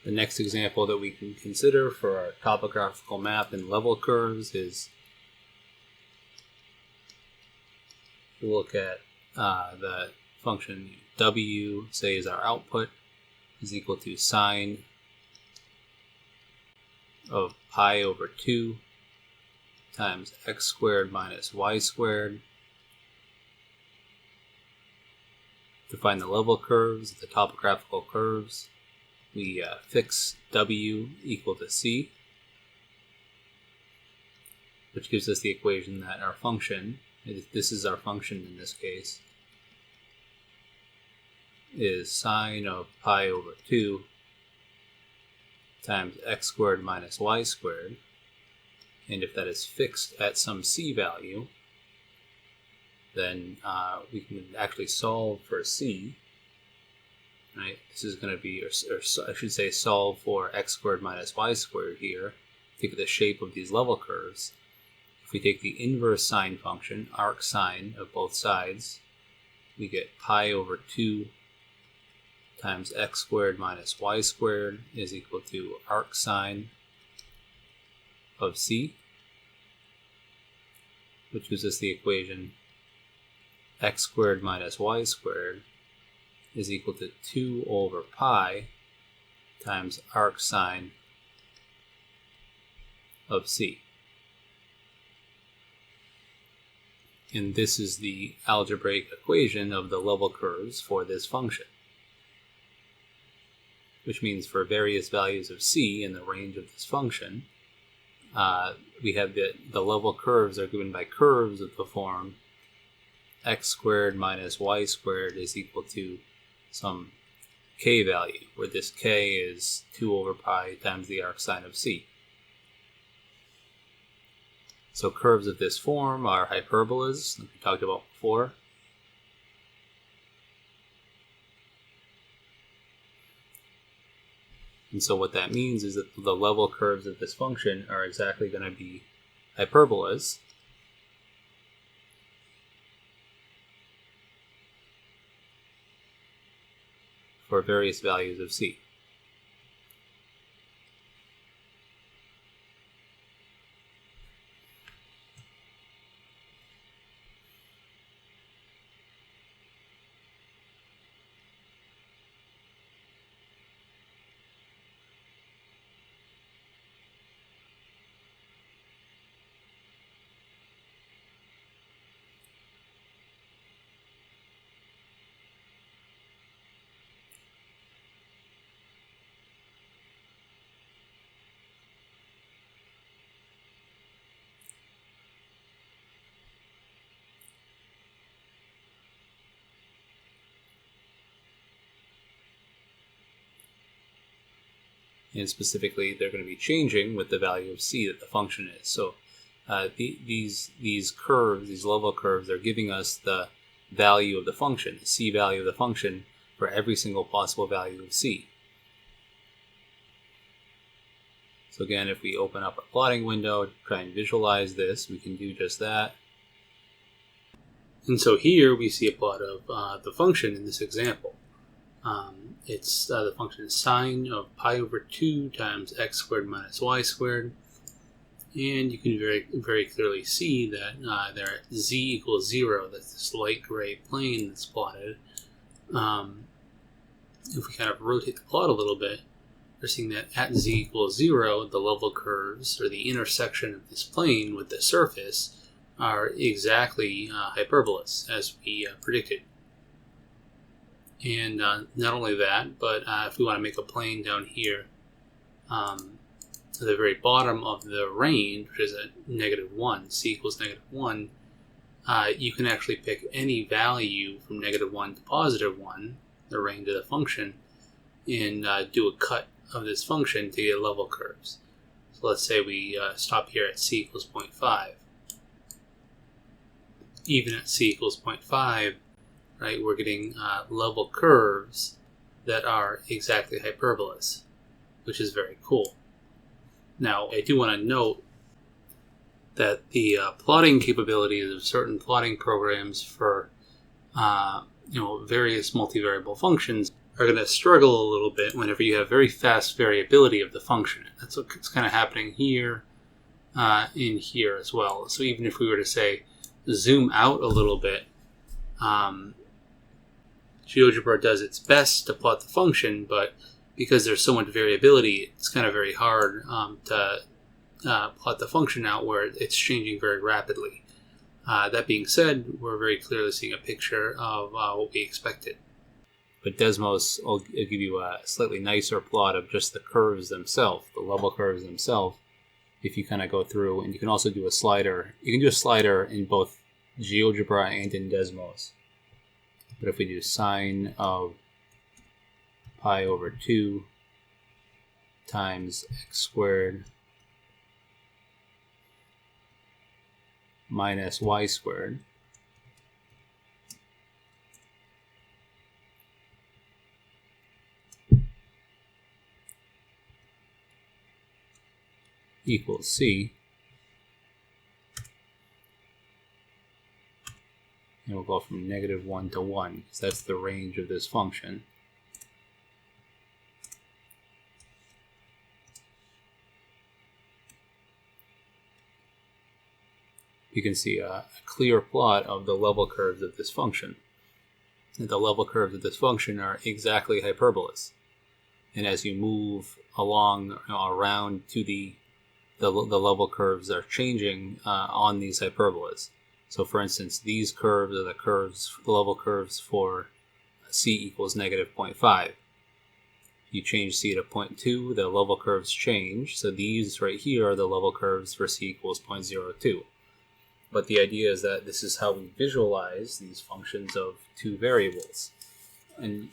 The next example that we can consider for our topographical map and level curves is we'll look at the function w, say, is our output, is equal to sine of pi over 2 times x squared minus y squared. To find the level curves, the topographical curves, we fix w equal to c, which gives us the equation that our function, this is our function in this case, is sine of pi over 2 times x squared minus y squared. And if that is fixed at some c value, then we can actually solve for c. Right? This is going to be, or I should say, solve for x squared minus y squared here. Think of the shape of these level curves. If we take the inverse sine function, arc sine of both sides, we get pi over 2 times x squared minus y squared is equal to arc sine of c, which gives us the equation x squared minus y squared is equal to 2 over pi times arc sine of c. And this is the algebraic equation of the level curves for this function, which means for various values of c in the range of this function, we have the level curves are given by curves of the form x squared minus y squared is equal to some k value, where this k is 2 over pi times the arc sine of c. So curves of this form are hyperbolas, like we talked about before. And so what that means is that the level curves of this function are exactly going to be hyperbolas. For various values of c. And specifically, they're going to be changing with the value of c that the function is. So these curves, these level curves, are giving us the value of the function, the c value of the function for every single possible value of c. So again, if we open up our plotting window to try and visualize this, we can do just that. And so here we see a plot of the function in this example. It's the function is sine of pi over 2 times x squared minus y squared. And you can very clearly see that they're at z equals 0. That's this light gray plane that's plotted. If we kind of rotate the plot a little bit, we're seeing that at z equals 0, the level curves, or the intersection of this plane with the surface, are exactly hyperbolas, as we predicted. And not only that, but if we want to make a plane down here, at the very bottom of the range, which is at -1, c equals -1, you can actually pick any value from -1 to +1, the range of the function, and do a cut of this function to get level curves. So let's say we stop here at c equals 0.5. Even at c equals 0.5, right, we're getting level curves that are exactly hyperbolas, which is very cool. Now, I do want to note that the plotting capabilities of certain plotting programs for various multivariable functions are going to struggle a little bit whenever you have very fast variability of the function. That's what's kind of happening here, in here as well. So even if we were to say zoom out a little bit, GeoGebra does its best to plot the function, but because there's so much variability, it's kind of very hard to plot the function out where it's changing very rapidly. That being said, we're very clearly seeing a picture of what we expected. But Desmos will give you a slightly nicer plot of just the curves themselves, the level curves themselves, if you kind of go through. And you can also do a slider. You can do a slider in both GeoGebra and in Desmos. But if we do sine of pi over 2 times x squared minus y squared equals c, and we'll go from -1 to 1, because that's the range of this function. You can see a clear plot of the level curves of this function. And the level curves of this function are exactly hyperbolas. And as you move along, around to the level curves are changing on these hyperbolas. So for instance, these curves are the level curves for c equals -0.5. You change c to 0.2, the level curves change. So these right here are the level curves for c equals 0.02. But the idea is that this is how we visualize these functions of two variables. And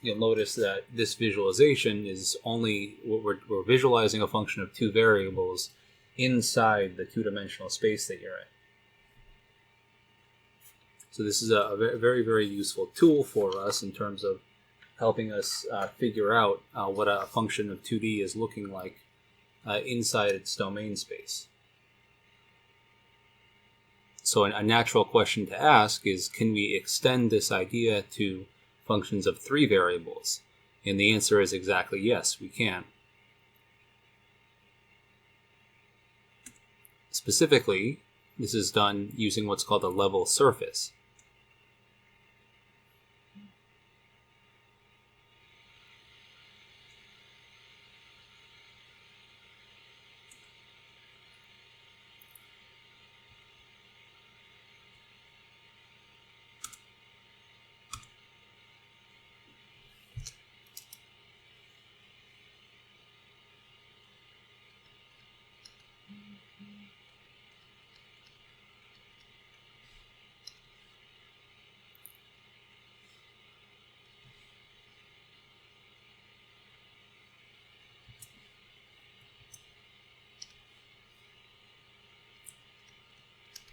you'll notice that this visualization is only, we're visualizing a function of two variables inside the two-dimensional space that you're in. So this is a very, very useful tool for us in terms of helping us figure out what a function of 2D is looking like inside its domain space. So a natural question to ask is, can we extend this idea to functions of three variables? And the answer is exactly yes, we can. Specifically, this is done using what's called a level surface.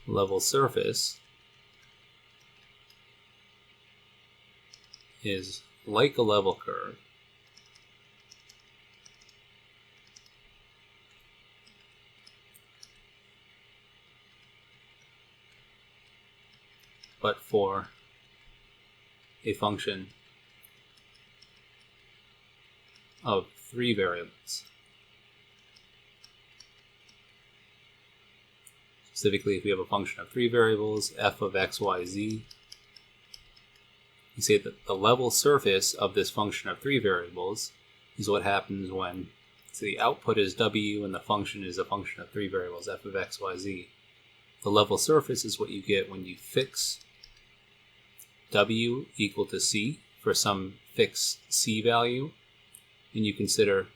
Level surface is like a level curve, but for a function of three variables. Specifically, if we have a function of three variables, f of x, y, z, you say that the level surface of this function of three variables is what happens when, so the output is w and the function is a function of three variables, f of x, y, z. The level surface is what you get when you fix w equal to c for some fixed c value, and you consider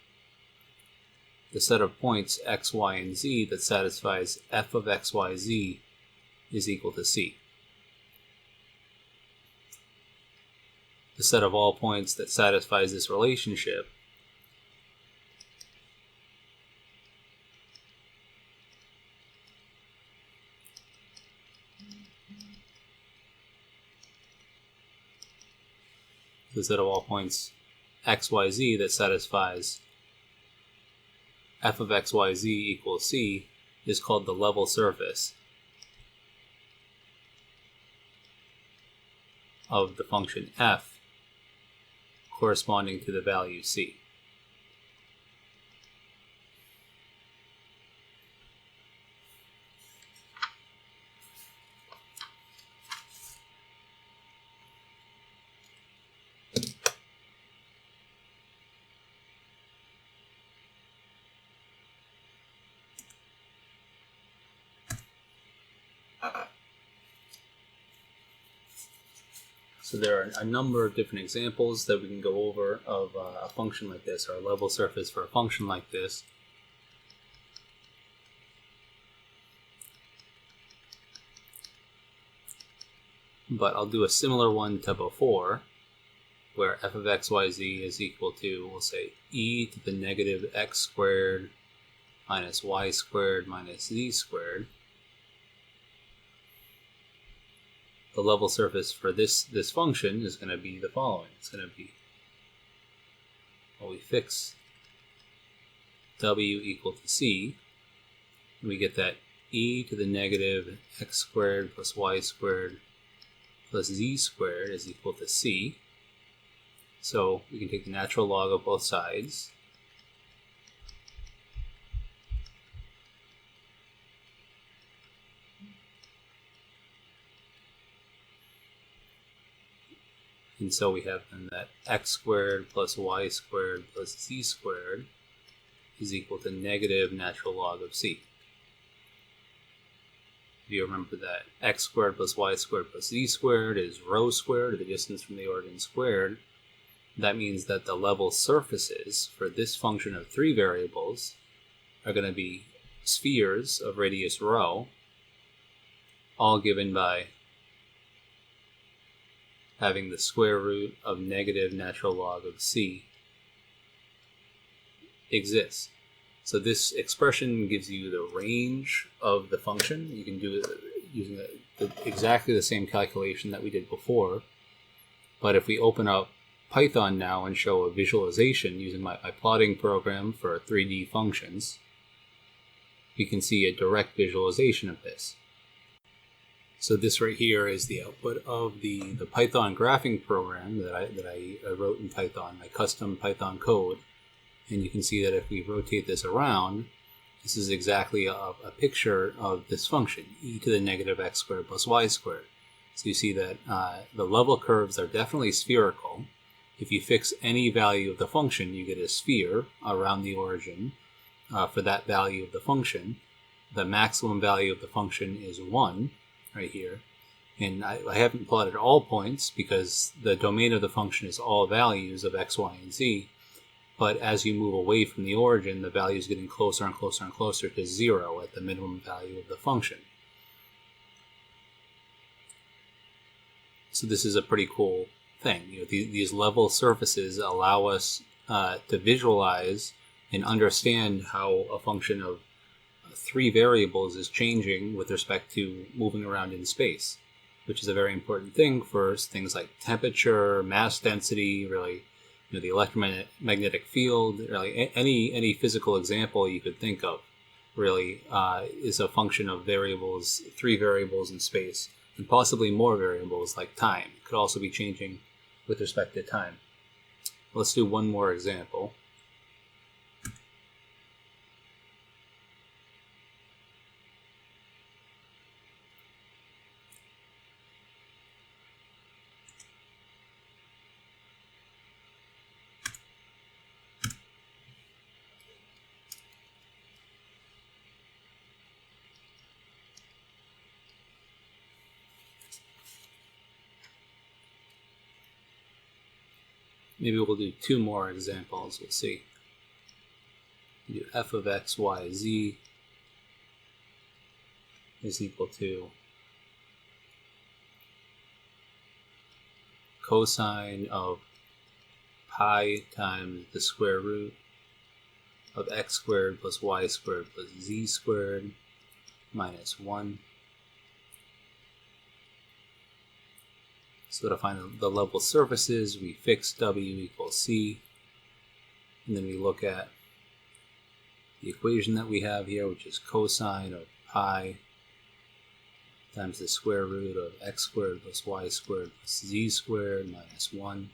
the set of points x, y, and z that satisfies f of x, y, z is equal to c. The set of all points that satisfies this relationship the set of all points x, y, z that satisfies f of x, y, z equals c is called the level surface of the function f corresponding to the value c. So there are a number of different examples that we can go over of a function like this, or a level surface for a function like this. But I'll do a similar one to before, where f of x, y, z is equal to, we'll say, e to the negative x squared minus y squared minus z squared. The level surface for this function is going to be the following. It's going to be, well, we fix w equal to c, and we get that e to the negative x squared plus y squared plus z squared is equal to c. So we can take the natural log of both sides. And so we have then that x squared plus y squared plus z squared is equal to negative natural log of c. If you remember that x squared plus y squared plus z squared is rho squared, or the distance from the origin squared, that means that the level surfaces for this function of three variables are going to be spheres of radius rho, all given by having the square root of negative natural log of c exists. So this expression gives you the range of the function. You can do it using exactly the same calculation that we did before. But if we open up Python now and show a visualization using my plotting program for 3D functions, we can see a direct visualization of this. So this right here is the output of the Python graphing program that I wrote in Python, my custom Python code. And you can see that if we rotate this around, this is exactly a picture of this function, e to the negative x squared plus y squared. So you see that the level curves are definitely spherical. If you fix any value of the function, you get a sphere around the origin for that value of the function. The maximum value of the function is 1 right here. And I haven't plotted all points because the domain of the function is all values of x, y, and z. But as you move away from the origin, the value is getting closer and closer and closer to 0 at the minimum value of the function. So this is a pretty cool thing. These level surfaces allow us to visualize and understand how a function of three variables is changing with respect to moving around in space, which is a very important thing for things like temperature, mass density, really, the electromagnetic field, really any physical example you could think of, really is a function of variables, three variables in space, and possibly more variables like time. It could also be changing with respect to time. Let's do one more example. Maybe we'll do two more examples. We'll see. We'll do f of x, y, z is equal to cosine of pi times the square root of x squared plus y squared plus z squared minus 1. So to find the level surfaces, we fix w equals c, and then we look at the equation that we have here, which is cosine of pi times the square root of x squared plus y squared plus z squared minus 1.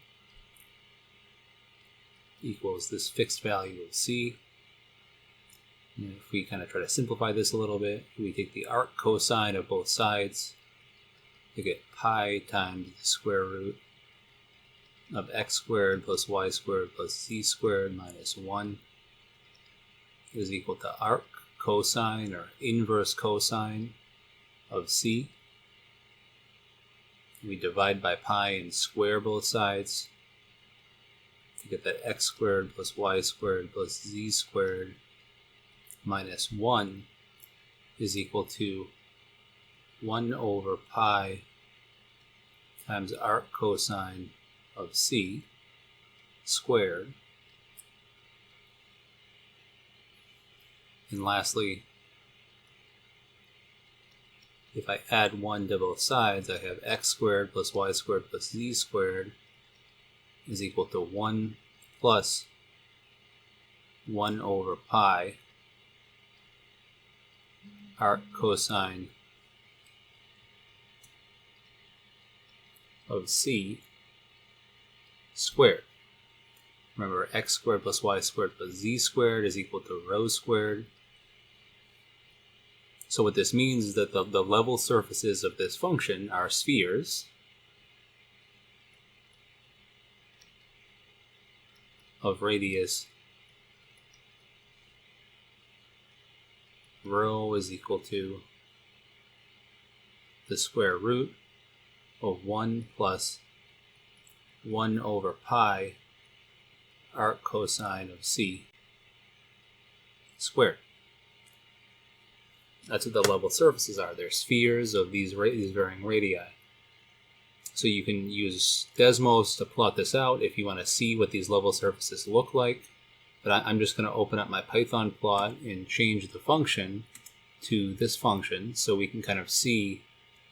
equals this fixed value of c. And if we kind of try to simplify this a little bit, we take the arc cosine of both sides to get pi times the square root of x squared plus y squared plus z squared minus 1 is equal to arc cosine or inverse cosine of c. We divide by pi and square both sides to get that x squared plus y squared plus z squared minus 1 is equal to 1 over pi times arc cosine of c squared. And lastly, if I add 1 to both sides, I have x squared plus y squared plus z squared is equal to 1 plus 1 over pi arc cosine of c squared. Remember, x squared plus y squared plus z squared is equal to rho squared. So what this means is that the level surfaces of this function are spheres of radius rho is equal to the square root of 1 plus 1 over pi arc cosine of c squared. That's what the level surfaces are. They're spheres of these varying radii. So you can use Desmos to plot this out if you want to see what these level surfaces look like. But I'm just going to open up my Python plot and change the function to this function so we can kind of see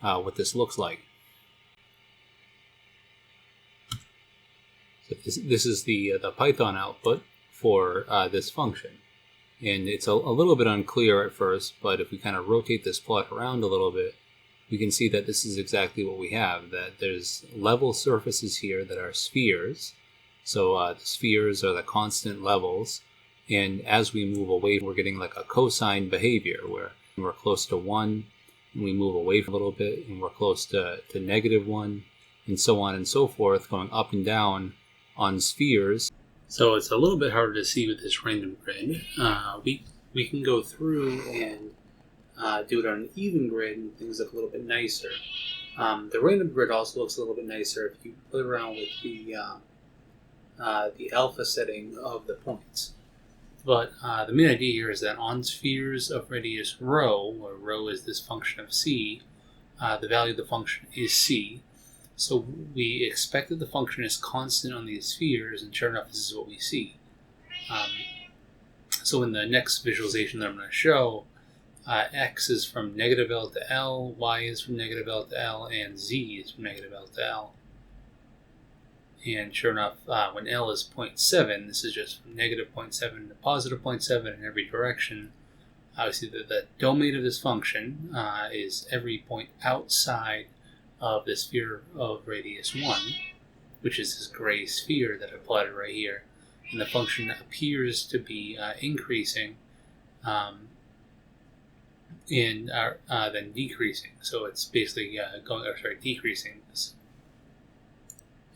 what this looks like. So this is the Python output for this function. And it's a little bit unclear at first, but if we kind of rotate this plot around a little bit, we can see that this is exactly what we have, that there's level surfaces here that are spheres. So the spheres are the constant levels, and as we move away, we're getting like a cosine behavior where we're close to 1, and we move away a little bit, and we're close to -1, and so on and so forth, going up and down on spheres. So it's a little bit harder to see with this random grid. We can go through and do it on an even grid and things look a little bit nicer. The random grid also looks a little bit nicer if you play around with the alpha setting of the points. But the main idea here is that on spheres of radius rho, where rho is this function of c, the value of the function is c. So we expect that the function is constant on these spheres, and sure enough, this is what we see. So in the next visualization that I'm going to show, x is from -L to L, y is from -L to L, and z is from -L to L. And sure enough, when L is 0.7, this is just from -0.7 to +0.7 in every direction. Obviously, the domain of this function is every point outside of the sphere of radius 1, which is this gray sphere that I plotted right here. And the function appears to be increasing and then decreasing. So it's basically decreasing this.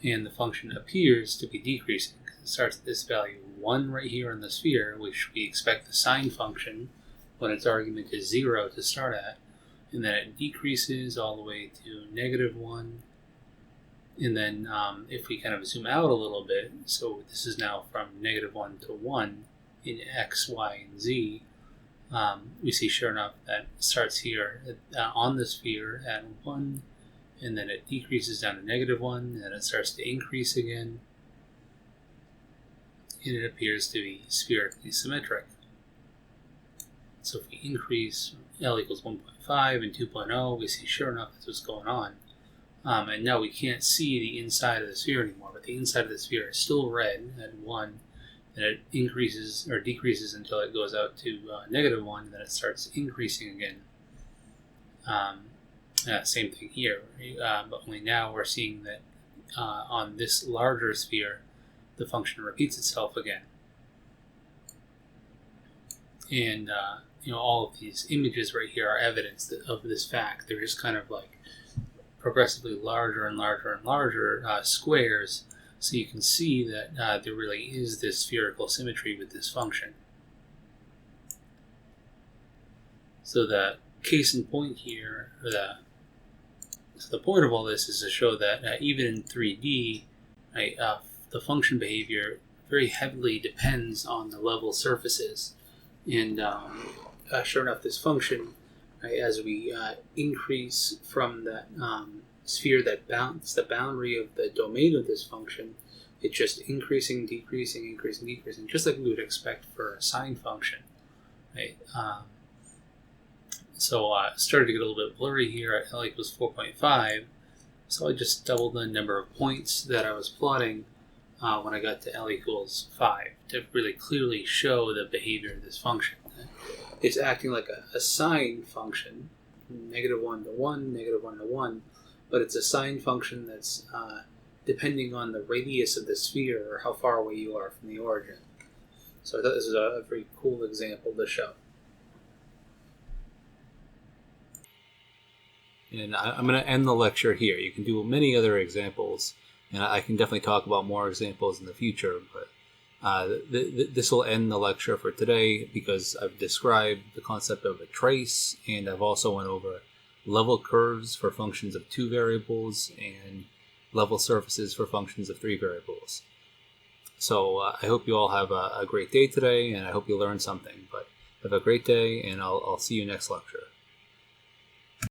And the function appears to be decreasing because it starts at this value 1 right here on the sphere, which we expect the sine function when its argument is 0 to start at. And then it decreases all the way to -1. And then if we kind of zoom out a little bit, so this is now from -1 to 1 in x, y, and z, we see sure enough that it starts here on the sphere at 1, and then it decreases down to -1, and then it starts to increase again, and it appears to be spherically symmetric. So if we increase L equals 1.5 and 2.0, we see sure enough that's what's going on. And now we can't see the inside of the sphere anymore, but the inside of the sphere is still red at 1, and it increases or decreases until it goes out to -1, and then it starts increasing again. Same thing here, but only now we're seeing that on this larger sphere, the function repeats itself again. And all of these images right here are evidence of this fact. They're just kind of like progressively larger and larger and larger squares, so you can see that there really is this spherical symmetry with this function. So the case in point here, so the point of all this is to show that even in 3D, right, the function behavior very heavily depends on the level surfaces. And sure enough, this function, right, as we increase from that sphere that bounds the boundary of the domain of this function, it's just increasing, decreasing, increasing, decreasing, just like we would expect for a sine function. Right? So it started to get a little bit blurry here at L equals 4.5, so I just doubled the number of points that I was plotting when I got to L equals 5 to really clearly show the behavior of this function. It's acting like a sine function, -1 to 1, -1 to 1, but it's a sine function that's depending on the radius of the sphere or how far away you are from the origin. So I thought this is a very cool example to show. And I'm going to end the lecture here. You can do many other examples, and I can definitely talk about more examples in the future, but this will end the lecture for today because I've described the concept of a trace, and I've also went over level curves for functions of 2 variables and level surfaces for functions of 3 variables. So I hope you all have a great day today, and I hope you learned something. But have a great day, and I'll see you next lecture.